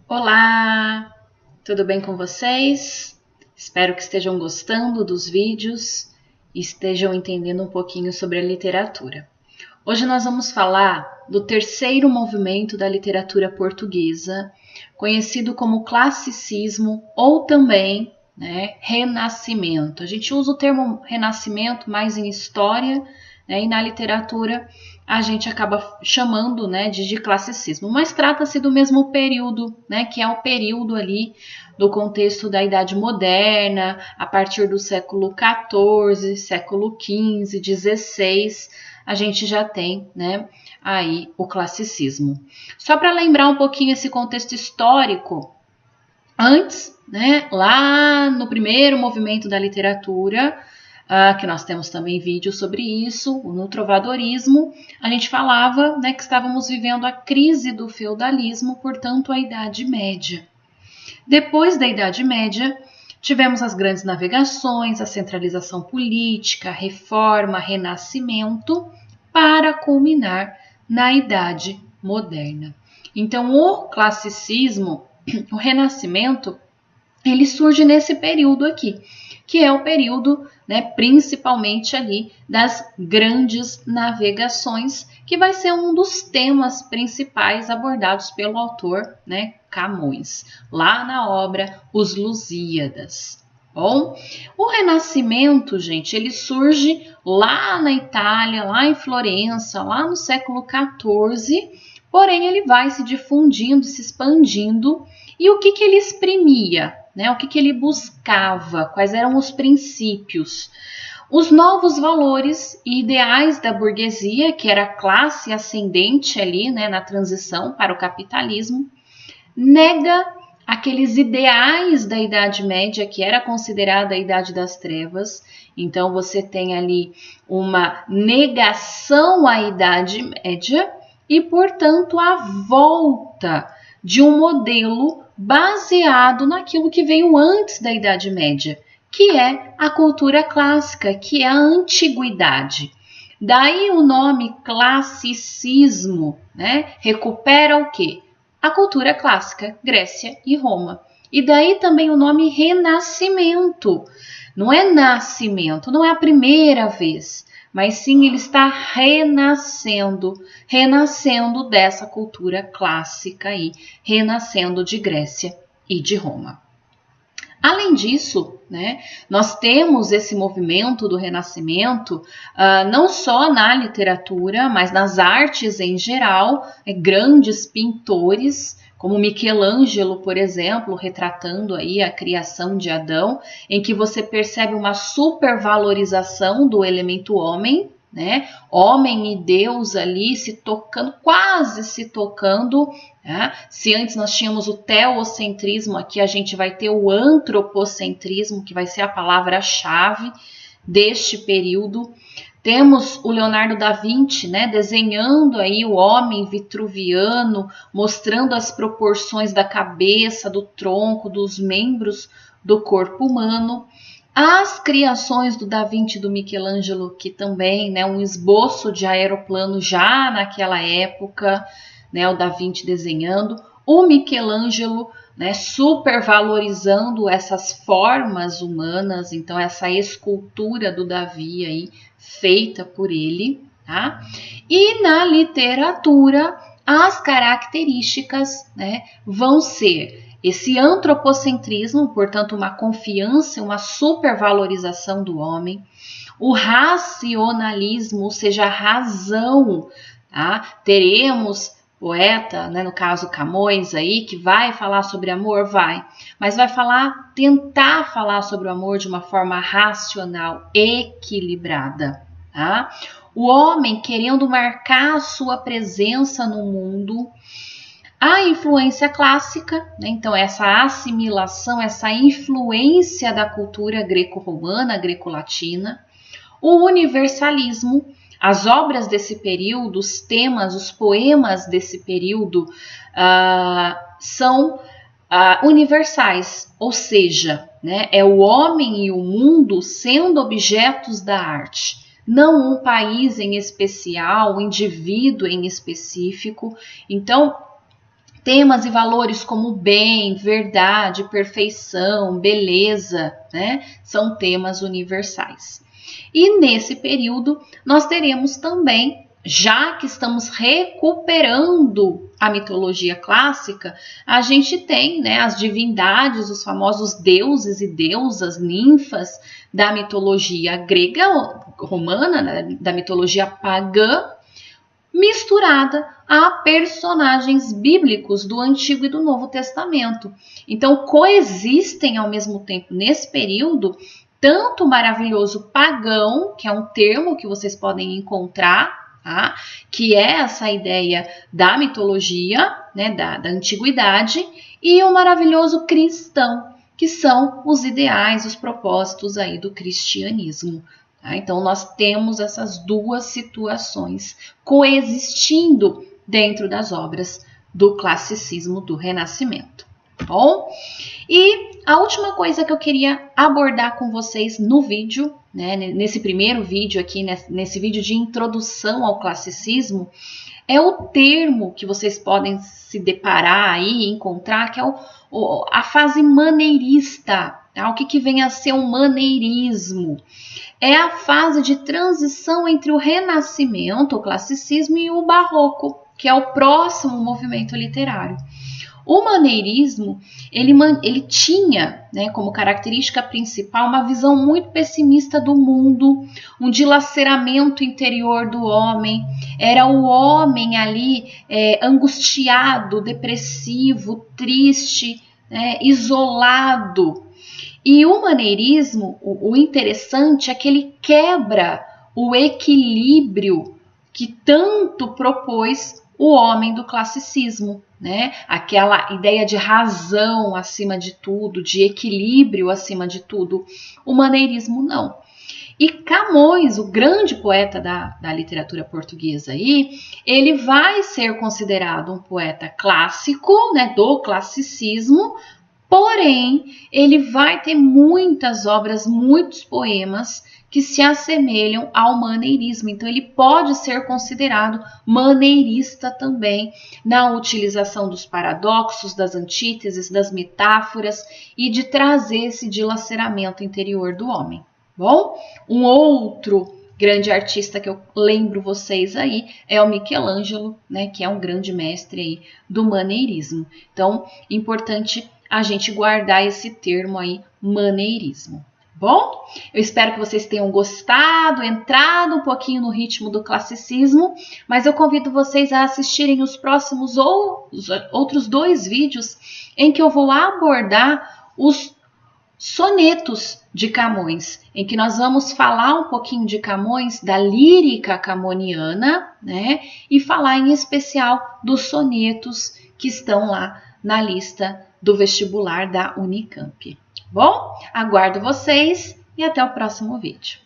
Olá, tudo bem com vocês? Espero que estejam gostando dos vídeos e estejam entendendo um pouquinho sobre a literatura. Hoje nós vamos falar do terceiro movimento da literatura portuguesa, conhecido como classicismo ou também renascimento. A gente usa o termo renascimento mais em história, e na literatura a gente acaba chamando de classicismo, mas trata-se do mesmo período, que é o período ali do contexto da Idade Moderna, a partir do século XIV, século XV, XVI, a gente já tem aí o classicismo. Só para lembrar um pouquinho esse contexto histórico, antes, lá no primeiro movimento da literatura, que nós temos também vídeo sobre isso, no trovadorismo, a gente falava que estávamos vivendo a crise do feudalismo, portanto a Idade Média. Depois da Idade Média, tivemos as grandes navegações, a centralização política, a reforma, renascimento, para culminar na Idade Moderna. Então, o classicismo, o renascimento, ele surge nesse período aqui, que é o período, principalmente ali das grandes navegações, que vai ser um dos temas principais abordados pelo autor, Camões, lá na obra Os Lusíadas. Bom, o Renascimento, gente, ele surge lá na Itália, lá em Florença, lá no século XIV, porém ele vai se difundindo, se expandindo. E o que ele exprimia? O que ele buscava? Quais eram os princípios? Os novos valores e ideais da burguesia, que era a classe ascendente ali, na transição para o capitalismo, nega aqueles ideais da Idade Média, que era considerada a Idade das Trevas. Então, você tem ali uma negação à Idade Média e, portanto, a volta de um modelo baseado naquilo que veio antes da Idade Média, que é a cultura clássica, que é a antiguidade. Daí o nome classicismo, recupera o quê? A cultura clássica, Grécia e Roma. E daí também o nome renascimento. Não é nascimento, não é a primeira vez, mas sim ele está renascendo dessa cultura clássica aí, renascendo de Grécia e de Roma. Além disso, nós temos esse movimento do Renascimento não só na literatura, mas nas artes em geral, grandes pintores, como Michelangelo, por exemplo, retratando aí a criação de Adão, em que você percebe uma supervalorização do elemento homem, homem e Deus ali se tocando, quase se tocando. Se antes nós tínhamos o teocentrismo, aqui a gente vai ter o antropocentrismo, que vai ser a palavra-chave deste período. Temos o Leonardo da Vinci, desenhando aí o homem vitruviano, mostrando as proporções da cabeça, do tronco, dos membros do corpo humano. As criações do Da Vinci e do Michelangelo, que também, um esboço de aeroplano já naquela época, o Da Vinci desenhando, o Michelangelo, supervalorizando essas formas humanas, então essa escultura do Davi aí, feita por ele, tá? E na literatura, as características, vão ser esse antropocentrismo, portanto, uma confiança, uma supervalorização do homem, o racionalismo, ou seja, a razão, tá? Teremos poeta, no caso Camões aí, que vai falar sobre amor, mas vai tentar falar sobre o amor de uma forma racional, equilibrada, tá? O homem querendo marcar a sua presença no mundo, a influência clássica, então essa assimilação, essa influência da cultura greco-romana, greco-latina, o universalismo, as obras desse período, os temas, os poemas desse período são universais, ou seja, é o homem e o mundo sendo objetos da arte, não um país em especial, um indivíduo em específico. Então, Temas e valores como bem, verdade, perfeição, beleza, né? São temas universais. E nesse período nós teremos também, já que estamos recuperando a mitologia clássica, a gente tem, né, as divindades, os famosos deuses e deusas, ninfas da mitologia grega, romana, né, da mitologia pagã, misturada a personagens bíblicos do Antigo e do Novo Testamento. Então, coexistem ao mesmo tempo, nesse período, tanto o maravilhoso pagão, que é um termo que vocês podem encontrar, tá? Que é essa ideia da mitologia, né, da antiguidade, e o maravilhoso cristão, que são os ideais, os propósitos aí do cristianismo. Então, nós temos essas duas situações coexistindo dentro das obras do classicismo, do Renascimento. Tá bom? E a última coisa que eu queria abordar com vocês no vídeo, né, nesse primeiro vídeo aqui, nesse vídeo de introdução ao classicismo, é o termo que vocês podem se deparar aí e encontrar, que é a fase maneirista. Tá? O que vem a ser o maneirismo? É a fase de transição entre o Renascimento, o classicismo, e o Barroco, que é o próximo movimento literário. O maneirismo, ele tinha, né, como característica principal uma visão muito pessimista do mundo, um dilaceramento interior do homem. Era o homem ali angustiado, depressivo, triste, né, isolado. E o maneirismo, o interessante é que ele quebra o equilíbrio que tanto propôs o homem do classicismo, né? Aquela ideia de razão acima de tudo, de equilíbrio acima de tudo. O maneirismo não. E Camões, o grande poeta da literatura portuguesa aí, ele vai ser considerado um poeta clássico, né, do classicismo. Porém, ele vai ter muitas obras, muitos poemas que se assemelham ao maneirismo. Então, ele pode ser considerado maneirista também na utilização dos paradoxos, das antíteses, das metáforas e de trazer esse dilaceramento interior do homem. Bom, um outro grande artista que eu lembro vocês aí é o Michelangelo, né, que é um grande mestre aí do maneirismo. Então, importante a gente guardar esse termo aí, maneirismo. Bom, eu espero que vocês tenham gostado, entrado um pouquinho no ritmo do classicismo, mas eu convido vocês a assistirem os próximos outros 2 vídeos em que eu vou abordar os sonetos de Camões, em que nós vamos falar um pouquinho de Camões, da lírica camoniana, né, e falar em especial dos sonetos que estão lá na lista do vestibular da Unicamp. Bom, aguardo vocês e até o próximo vídeo.